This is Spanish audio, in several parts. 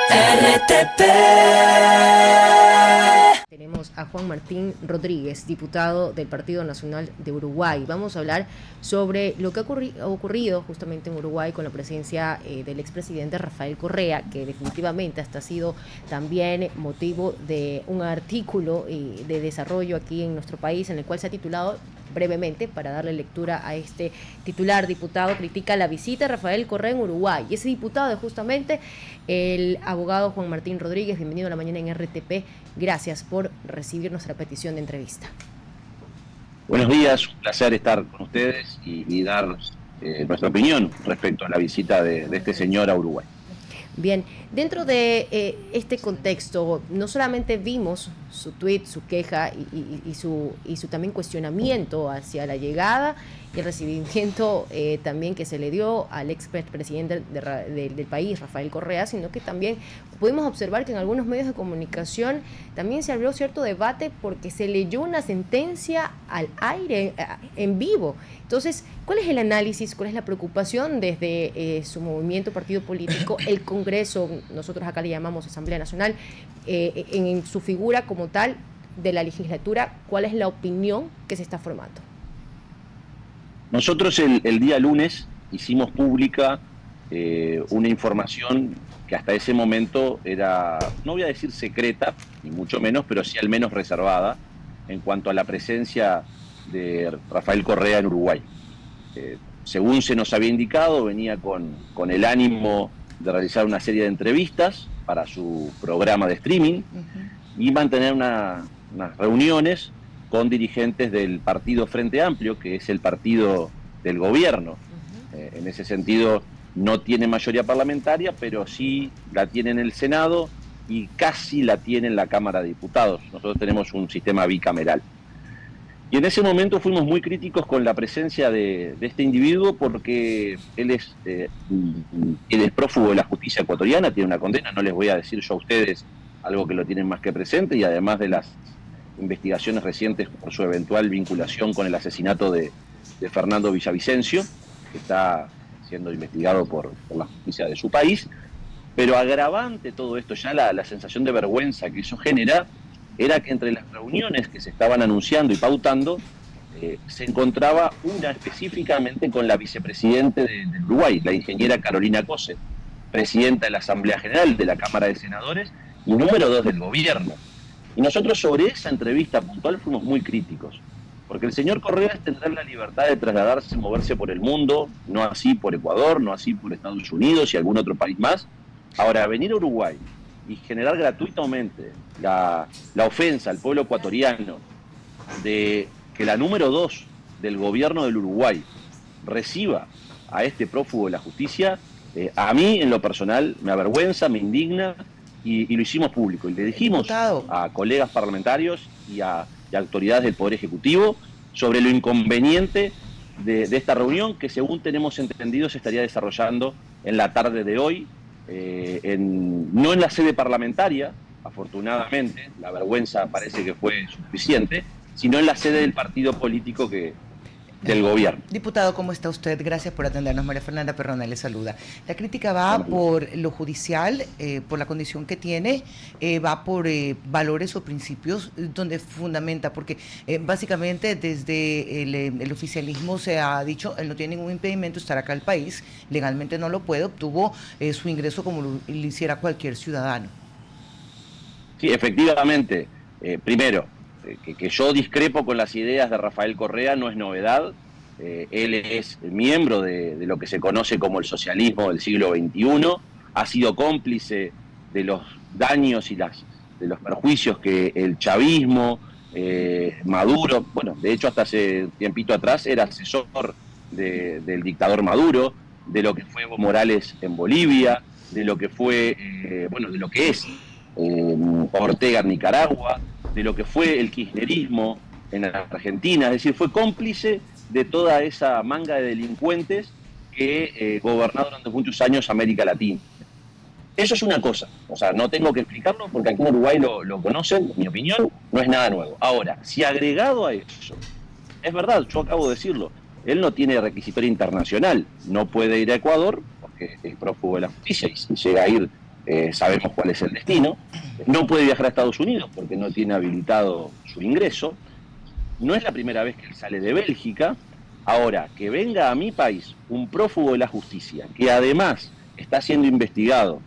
RTP. Tenemos a Juan Martín Rodríguez, diputado del Partido Nacional de Uruguay. Vamos a hablar sobre lo que ha ocurrido justamente en Uruguay con la presencia del expresidente Rafael Correa, que definitivamente hasta ha sido también motivo de un artículo de desarrollo aquí en nuestro país, en el cual se ha titulado brevemente, para darle lectura a este titular: diputado critica la visita de Rafael Correa en Uruguay. Y ese diputado es justamente el abogado Juan Martín Rodríguez. Bienvenido a la mañana en RTP. Gracias por recibir nuestra petición de entrevista. Buenos días, un placer estar con ustedes y dar nuestra opinión respecto a la visita de este señor a Uruguay. Bien, dentro de este contexto, no solamente vimos su tuit, su queja y su también cuestionamiento hacia la llegada y el recibimiento también que se le dio al expresidente del país, Rafael Correa, sino que también pudimos observar que en algunos medios de comunicación también se abrió cierto debate porque se leyó una sentencia al aire, en vivo. Entonces, ¿cuál es el análisis, cuál es la preocupación desde su movimiento, partido político, el Congreso, nosotros acá le llamamos Asamblea Nacional, en su figura como tal de la legislatura? ¿Cuál es la opinión que se está formando? Nosotros el día lunes hicimos pública una información que hasta ese momento era, no voy a decir secreta, ni mucho menos, pero sí al menos reservada, en cuanto a la presencia de Rafael Correa en Uruguay. Según se nos había indicado, venía con el ánimo de realizar una serie de entrevistas para su programa de streaming y mantener unas reuniones con dirigentes del partido Frente Amplio, que es el partido del gobierno. En ese sentido, no tiene mayoría parlamentaria, pero sí la tiene en el Senado y casi la tiene en la Cámara de Diputados.Nosotros tenemos un sistema bicameral. Y en ese momento fuimos muy críticos con la presencia de este individuo porque él es prófugo de la justicia ecuatoriana, tiene una condena. No les voy a decir yo a ustedes algo que lo tienen más que presente, y además de las investigaciones recientes por su eventual vinculación con el asesinato de Fernando Villavicencio, que está siendo investigado por la justicia de su país. Pero agravante todo esto, ya la sensación de vergüenza que eso genera, era que entre las reuniones que se estaban anunciando y pautando, se encontraba una específicamente con la vicepresidenta del Uruguay, la ingeniera Carolina Cose, presidenta de la Asamblea General de la Cámara de Senadores y número 2 del gobierno. Y nosotros sobre esa entrevista puntual fuimos muy críticos, porque el señor Correa tendrá la libertad de trasladarse, moverse por el mundo, no así por Ecuador, no así por Estados Unidos y algún otro país más. Ahora, venir a Uruguay y generar gratuitamente la ofensa al pueblo ecuatoriano de que la número 2 del gobierno del Uruguay reciba a este prófugo de la justicia, a mí en lo personal me avergüenza, me indigna, y lo hicimos público. Y le dijimos a colegas parlamentarios y a autoridades del Poder Ejecutivo sobre lo inconveniente de esta reunión, que según tenemos entendido se estaría desarrollando en la tarde de hoy, no en la sede parlamentaria, afortunadamente, la vergüenza parece que fue suficiente, sino en la sede del partido político del gobierno. Diputado, ¿cómo está usted? Gracias por atendernos. María Fernanda Perrona le saluda. La crítica va por lo judicial, por la condición que tiene, va por valores o principios donde fundamenta, porque básicamente desde el oficialismo se ha dicho, él no tiene ningún impedimento estar acá al país, legalmente no lo puede, obtuvo su ingreso como lo hiciera cualquier ciudadano. Sí, efectivamente. Primero, que yo discrepo con las ideas de Rafael Correa no es novedad. Él es miembro de lo que se conoce como el socialismo del siglo XXI, ha sido cómplice de los daños y de los perjuicios que el chavismo, Maduro, bueno, de hecho hasta hace tiempito atrás era asesor del dictador Maduro, de lo que fue Evo Morales en Bolivia, de lo que fue, de lo que es Ortega en Nicaragua, de lo que fue el kirchnerismo en Argentina. Es decir, fue cómplice de toda esa manga de delincuentes que gobernaron durante muchos años América Latina. Eso es una cosa, o sea, no tengo que explicarlo porque aquí en Uruguay lo conocen, en mi opinión, no es nada nuevo. Ahora, si agregado a eso, es verdad, yo acabo de decirlo, él no tiene requisitorio internacional, no puede ir a Ecuador porque es prófugo de la justicia, y si llega a ir sabemos cuál es el destino. No puede viajar a Estados Unidos porque no tiene habilitado su ingreso. No es la primera vez que él sale de Bélgica. Ahora, que venga a mi país un prófugo de la justicia, que además está siendo investigado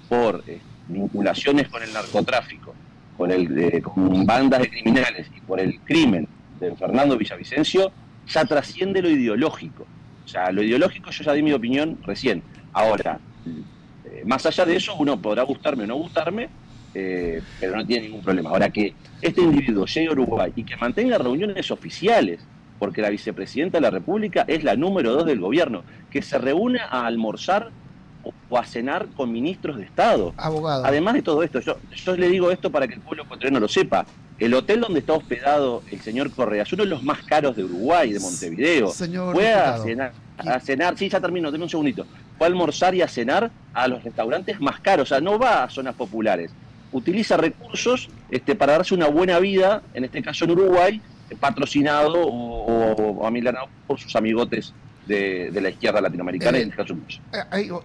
por vinculaciones con el narcotráfico, con bandas de criminales y por el crimen de Fernando Villavicencio, ya trasciende lo ideológico. O sea, lo ideológico yo ya di mi opinión recién. Ahora, más allá de eso, uno podrá gustarme o no gustarme, pero no tiene ningún problema. Ahora, que este individuo llegue a Uruguay y que mantenga reuniones oficiales, porque la vicepresidenta de la República es la número 2 del gobierno, que se reúne a almorzar o a cenar con ministros de Estado. Abogado. Además de todo esto, yo le digo esto para que el pueblo ecuatoriano lo sepa. El hotel donde está hospedado el señor Correa es uno de los más caros de Uruguay, de Montevideo. Señor Fue diputado, a cenar, sí, ya termino, denme un segundito. Fue a almorzar y a cenar a los restaurantes más caros, o sea, no va a zonas populares. Utiliza recursos para darse una buena vida, en este caso en Uruguay, patrocinado o amilanado por sus amigotes de la izquierda latinoamericana, en este caso.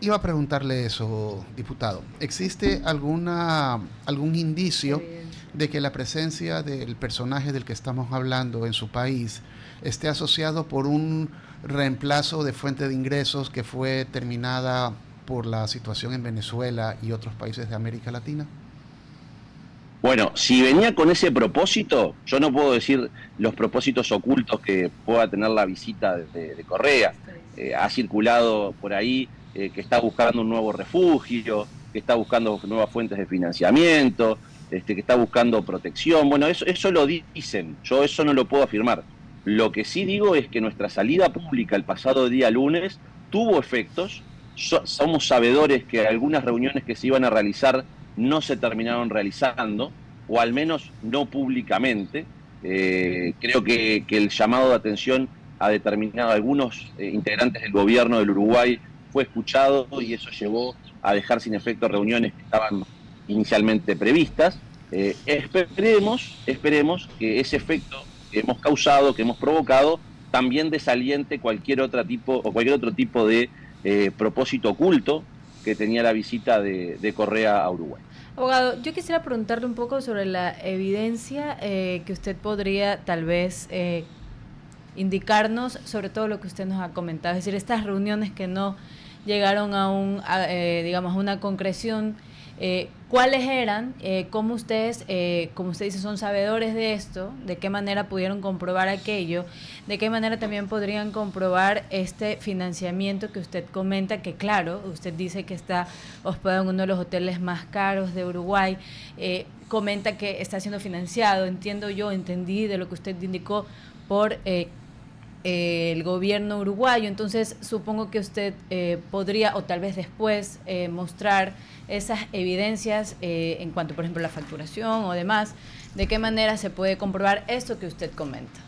Iba a preguntarle eso, diputado. ¿Existe algún indicio de que la presencia del personaje del que estamos hablando en su país esté asociado por un reemplazo de fuente de ingresos que fue terminada por la situación en Venezuela y otros países de América Latina? Bueno, si venía con ese propósito, yo no puedo decir los propósitos ocultos que pueda tener la visita de Correa. Ha circulado por ahí que está buscando un nuevo refugio, que está buscando nuevas fuentes de financiamiento, que está buscando protección. Bueno, eso lo dicen, yo eso no lo puedo afirmar. Lo que sí digo es que nuestra salida pública el pasado día lunes tuvo efectos. Somos sabedores que algunas reuniones que se iban a realizar no se terminaron realizando, o al menos no públicamente. Creo que el llamado de atención a algunos integrantes del gobierno del Uruguay fue escuchado y eso llevó a dejar sin efecto reuniones que estaban inicialmente previstas. Esperemos que ese efecto que hemos causado, que hemos provocado, también desaliente cualquier otro tipo de propósito oculto que tenía la visita de Correa a Uruguay. Abogado, yo quisiera preguntarle un poco sobre la evidencia que usted podría tal vez indicarnos sobre todo lo que usted nos ha comentado, es decir, estas reuniones que no llegaron a una concreción. ¿Cuáles eran? ¿Cómo ustedes, como usted dice, son sabedores de esto? ¿De qué manera pudieron comprobar aquello? ¿De qué manera también podrían comprobar este financiamiento que usted comenta? Que claro, usted dice que está hospedado en uno de los hoteles más caros de Uruguay. Comenta que está siendo financiado, entendí de lo que usted indicó, por el gobierno uruguayo. Entonces supongo que usted podría, o tal vez después, mostrar esas evidencias en cuanto, por ejemplo, a la facturación o demás. ¿De qué manera se puede comprobar esto que usted comenta?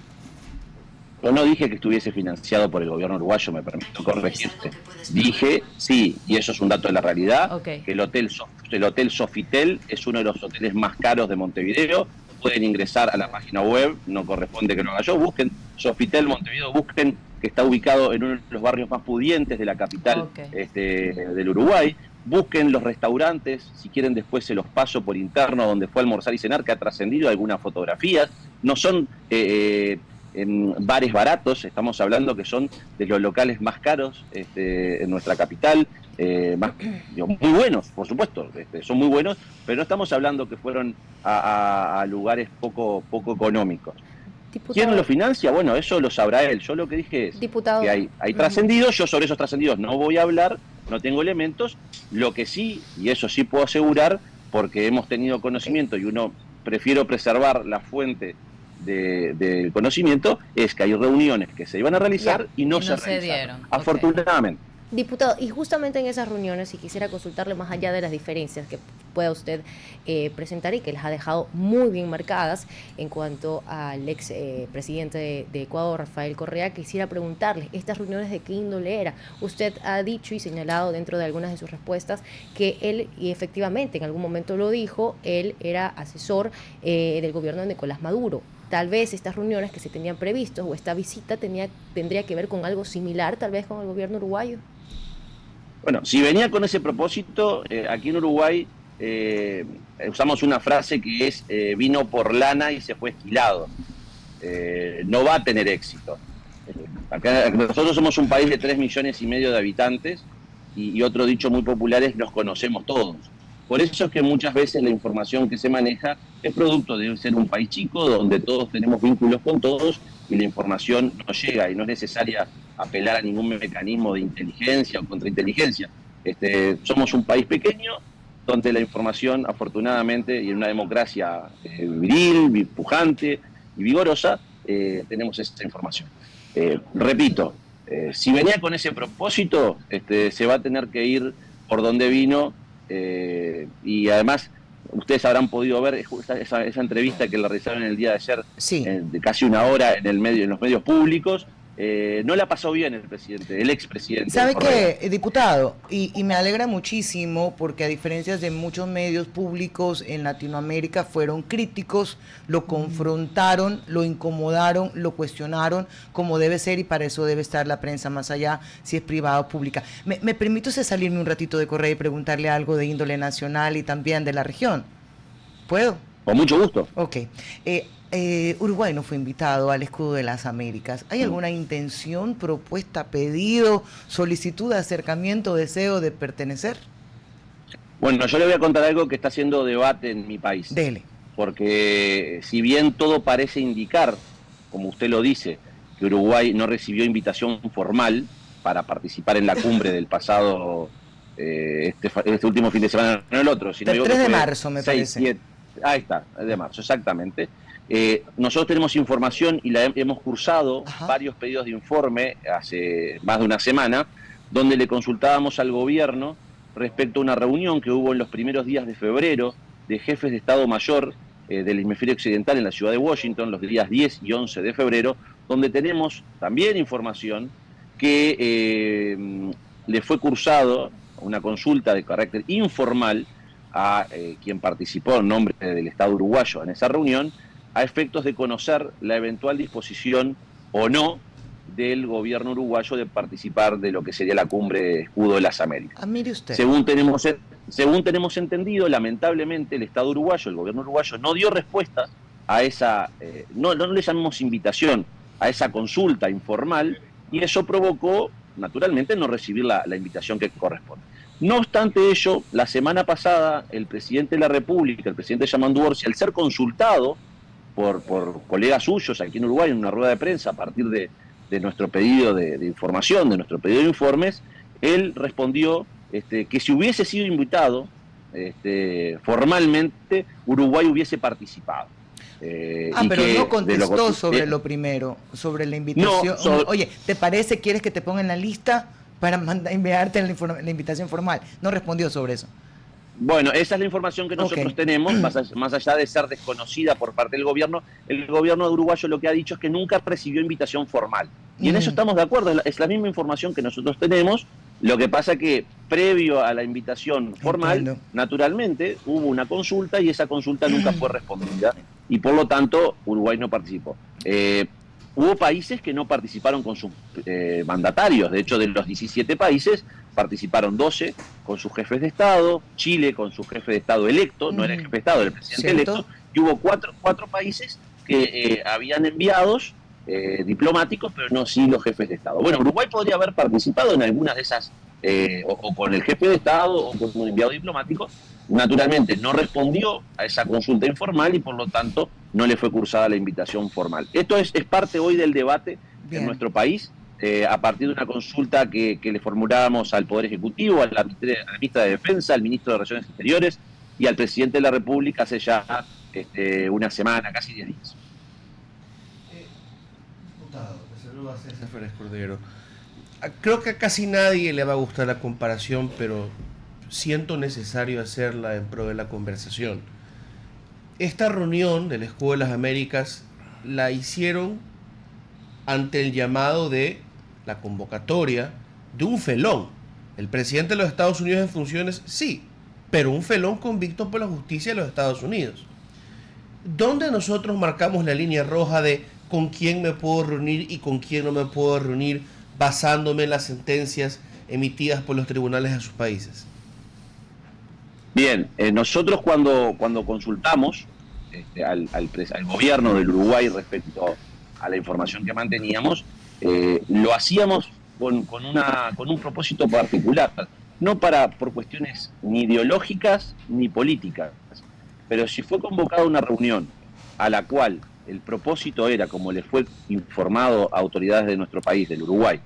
Yo no dije que estuviese financiado por el gobierno uruguayo, me permito corregirte. Dije, sí, y eso es un dato de la realidad, que el hotel Sofitel es uno de los hoteles más caros de Montevideo. Pueden ingresar a la página web, no corresponde que lo haga yo, busquen Sofitel Montevideo, busquen que está ubicado en uno de los barrios más pudientes de la capital del Uruguay. Busquen los restaurantes, si quieren después se los paso por interno, donde fue a almorzar y cenar, que ha trascendido algunas fotografías. No son en bares baratos, estamos hablando que son de los locales más caros en nuestra capital, muy buenos, por supuesto, son muy buenos, pero no estamos hablando que fueron a lugares poco económicos. Diputado, ¿quién lo financia? Bueno, eso lo sabrá él. Yo lo que dije es que hay trascendidos, yo sobre esos trascendidos no voy a hablar, no tengo elementos. Lo que sí, y eso sí puedo asegurar, porque hemos tenido conocimiento y uno prefiero preservar la fuente del conocimiento, es que hay reuniones que se iban a realizar y no se realizaron, afortunadamente. Diputado, y justamente en esas reuniones, y quisiera consultarle más allá de las diferencias que pueda usted presentar y que las ha dejado muy bien marcadas en cuanto al ex presidente de Ecuador, Rafael Correa, quisiera preguntarle, ¿estas reuniones de qué índole era? Usted ha dicho y señalado dentro de algunas de sus respuestas que él, y efectivamente en algún momento lo dijo, él era asesor del gobierno de Nicolás Maduro. Tal vez estas reuniones que se tenían previstos o esta visita tendría que ver con algo similar, tal vez con el gobierno uruguayo. Bueno, si venía con ese propósito, aquí en Uruguay usamos una frase que es vino por lana y se fue esquilado. No va a tener éxito. Acá, nosotros somos un país de 3,5 millones de habitantes y otro dicho muy popular es nos conocemos todos. Por eso es que muchas veces la información que se maneja es producto de ser un país chico donde todos tenemos vínculos con todos y la información no llega y no es necesaria apelar a ningún mecanismo de inteligencia o contrainteligencia. Somos un país pequeño donde la información, afortunadamente, y en una democracia viril, pujante y vigorosa, tenemos esa información. Repito, si venía con ese propósito, se va a tener que ir por donde vino, y además ustedes habrán podido ver esa entrevista que le realizaron el día de ayer, sí, de casi una hora en los medios públicos. No la pasó bien el expresidente. ¿Sabe qué, diputado? Y me alegra muchísimo porque a diferencia de muchos medios públicos en Latinoamérica fueron críticos, lo confrontaron, lo incomodaron, lo cuestionaron como debe ser y para eso debe estar la prensa más allá si es privada o pública. ¿Me permite usted salirme un ratito de correo y preguntarle algo de índole nacional y también de la región? ¿Puedo? Con mucho gusto. Ok. Uruguay no fue invitado al Escudo de las Américas. ¿Hay alguna intención, propuesta, pedido, solicitud de acercamiento, deseo de pertenecer? Bueno, yo le voy a contar algo que está haciendo debate en mi país. Dele. Porque si bien todo parece indicar, como usted lo dice, que Uruguay no recibió invitación formal para participar en la cumbre del pasado, este último fin de semana, no el otro, sino el 3 de marzo, me parece. Ahí está, el de marzo, exactamente. Nosotros tenemos información y la hemos cursado. Ajá. Varios pedidos de informe hace más de una semana, donde le consultábamos al gobierno respecto a una reunión que hubo en los primeros días de febrero de jefes de Estado Mayor del hemisferio occidental en la ciudad de Washington, los días 10 y 11 de febrero, donde tenemos también información que le fue cursado una consulta de carácter informal a quien participó en nombre del Estado uruguayo en esa reunión, a efectos de conocer la eventual disposición o no del gobierno uruguayo de participar de lo que sería la cumbre Escudo de las Américas. Ah, mire usted. Según tenemos entendido, lamentablemente el Estado uruguayo, el gobierno uruguayo, no dio respuesta a esa, no le llamemos invitación, a esa consulta informal, y eso provocó, naturalmente, no recibir la invitación que corresponde. No obstante ello, la semana pasada, el presidente de la República, el presidente Yamandu Orsi, al ser consultado por colegas suyos aquí en Uruguay en una rueda de prensa a partir de nuestro pedido de información, de nuestro pedido de informes, él respondió que si hubiese sido invitado formalmente, Uruguay hubiese participado. Pero no contestó sobre lo primero, sobre la invitación. No, oye, ¿te parece, quieres que te ponga en la lista para enviarte la invitación formal? No respondió sobre eso. Bueno, esa es la información que nosotros tenemos, más allá de ser desconocida por parte del gobierno. El gobierno uruguayo lo que ha dicho es que nunca recibió invitación formal. Y en eso estamos de acuerdo, es la misma información que nosotros tenemos. Lo que pasa que previo a la invitación formal, naturalmente, hubo una consulta y esa consulta nunca fue respondida. Y por lo tanto, Uruguay no participó. Hubo países que no participaron con sus mandatarios. De hecho, de los 17 países, participaron 12 con sus jefes de Estado, Chile con su jefe de Estado electo, no era el jefe de Estado, era el presidente electo, y hubo cuatro países que habían enviados diplomáticos, pero no sí los jefes de Estado. Bueno, Uruguay podría haber participado en algunas de esas, o con el jefe de Estado o con un enviado diplomático. Naturalmente no respondió a esa consulta informal y por lo tanto no le fue cursada la invitación formal. Esto es parte hoy del debate en nuestro país, a partir de una consulta que le formulábamos al Poder Ejecutivo, a la ministra de Defensa, al ministro de Relaciones Exteriores y al presidente de la República hace ya una semana, casi 10 días. Diputado, te saluda César Férez Cordero. Creo que a casi nadie le va a gustar la comparación, pero siento necesario hacerla en pro de la conversación. Esta reunión del Escudo de las Américas la hicieron ante el llamado de la convocatoria de un felón. El presidente de los Estados Unidos en funciones, sí, pero un felón convicto por la justicia de los Estados Unidos. ¿Dónde nosotros marcamos la línea roja de con quién me puedo reunir y con quién no me puedo reunir basándome en las sentencias emitidas por los tribunales de sus países. Bien, nosotros cuando consultamos al gobierno del Uruguay respecto a la información que manteníamos, lo hacíamos con un propósito particular, no por cuestiones ni ideológicas ni políticas, pero si fue convocada una reunión a la cual el propósito era, como le fue informado a autoridades de nuestro país, del Uruguay,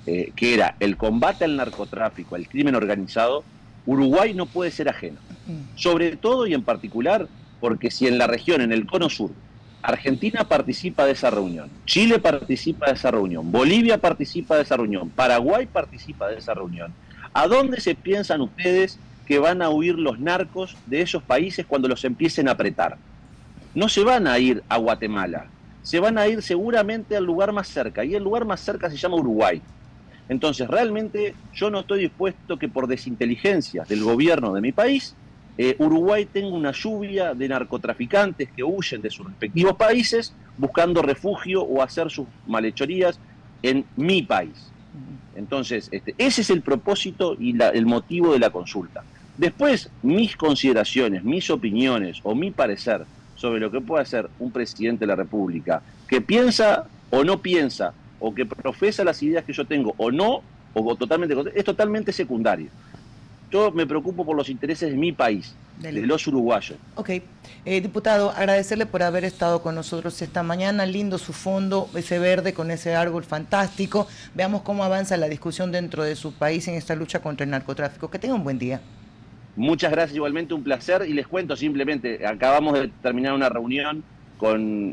que era el combate al narcotráfico, al crimen organizado, Uruguay no puede ser ajeno. Sobre todo y en particular porque si en la región, en el Cono Sur, Argentina participa de esa reunión, Chile participa de esa reunión, Bolivia participa de esa reunión, Paraguay participa de esa reunión, ¿a dónde se piensan ustedes que van a huir los narcos de esos países cuando los empiecen a apretar? No se van a ir a Guatemala, se van a ir seguramente al lugar más cerca, y el lugar más cerca se llama Uruguay. Entonces, realmente yo no estoy dispuesto que por desinteligencia del gobierno de mi país, Uruguay tenga una lluvia de narcotraficantes que huyen de sus respectivos países buscando refugio o hacer sus malhechorías en mi país. Entonces, ese es el propósito y el motivo de la consulta. Después, mis consideraciones, mis opiniones o mi parecer sobre lo que puede hacer un presidente de la República que piensa o no piensa, o que profesa las ideas que yo tengo o no, o totalmente, es totalmente secundario. Yo me preocupo por los intereses de mi país, de los uruguayos. Ok. Diputado, agradecerle por haber estado con nosotros esta mañana. Lindo su fondo, ese verde con ese árbol fantástico. Veamos cómo avanza la discusión dentro de su país en esta lucha contra el narcotráfico. Que tenga un buen día. Muchas gracias, igualmente un placer. Y les cuento simplemente, acabamos de terminar una reunión con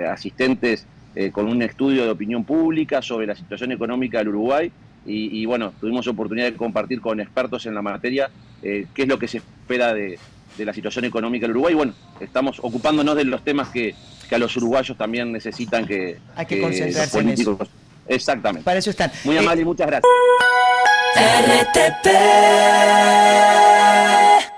asistentes con un estudio de opinión pública sobre la situación económica del Uruguay. Y bueno, tuvimos oportunidad de compartir con expertos en la materia qué es lo que se espera de la situación económica del Uruguay. Y bueno, estamos ocupándonos de los temas que a los uruguayos también necesitan que concentrarse en eso. Exactamente. Para eso están. Muy amable y muchas gracias. RTP